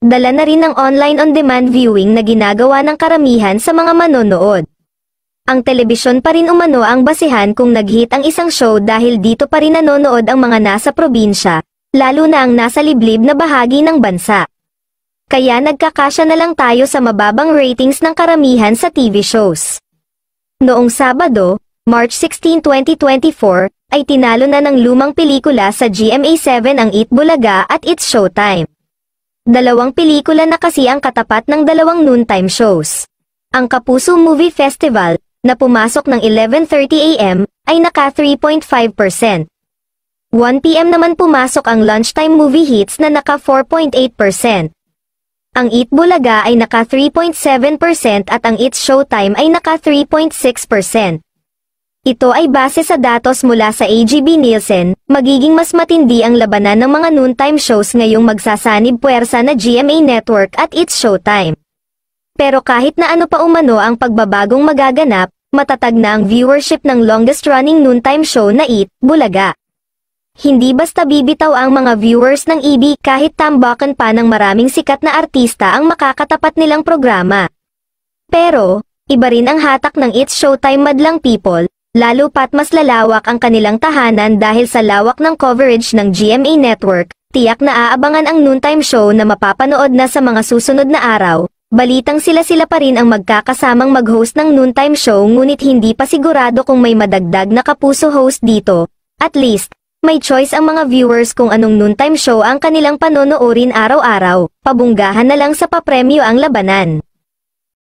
dala na rin ng online on-demand viewing na ginagawa ng karamihan sa mga manonood. Ang telebisyon pa rin umano ang basehan kung nag-hit ang isang show dahil dito pa rin nanonood ang mga nasa probinsya, lalo na ang nasa liblib na bahagi ng bansa. Kaya nagkakasya na lang tayo sa mababang ratings ng karamihan sa TV shows. Noong Sabado, March 16, 2024, ay tinalo na ng lumang pelikula sa GMA7 ang Eat Bulaga at It's Showtime. Dalawang pelikula na kasi ang katapat ng dalawang noontime shows. Ang Kapuso Movie Festival, na pumasok ng 11:30 AM, ay naka 3.5%. 1 PM naman pumasok ang Lunchtime Movie Hits na naka 4.8%. Ang Eat Bulaga ay naka 3.7% at ang It's Showtime ay naka 3.6%. Ito ay base sa datos mula sa AGB Nielsen. Magiging mas matindi ang labanan ng mga noontime shows ngayong magsasanib puwersa na GMA Network at It's Showtime. Pero kahit na ano pa umano ang pagbabagong magaganap, matatag na ang viewership ng longest-running noontime show na Eat Bulaga. Hindi basta bibitaw ang mga viewers ng EB kahit tambakan pa ng maraming sikat na artista ang makakatapat nilang programa. Pero, iba rin ang hatak ng It's Showtime madlang people, lalo pat mas lalawak ang kanilang tahanan dahil sa lawak ng coverage ng GMA Network, tiyak na aabangan ang noontime show na mapapanood na sa mga susunod na araw. Balitang sila-sila pa rin ang magkakasamang mag-host ng noontime show ngunit hindi pa sigurado kung may madagdag na Kapuso host dito. At least, may choice ang mga viewers kung anong noontime show ang kanilang panonoorin araw-araw, pabunggahan na lang sa papremyo ang labanan.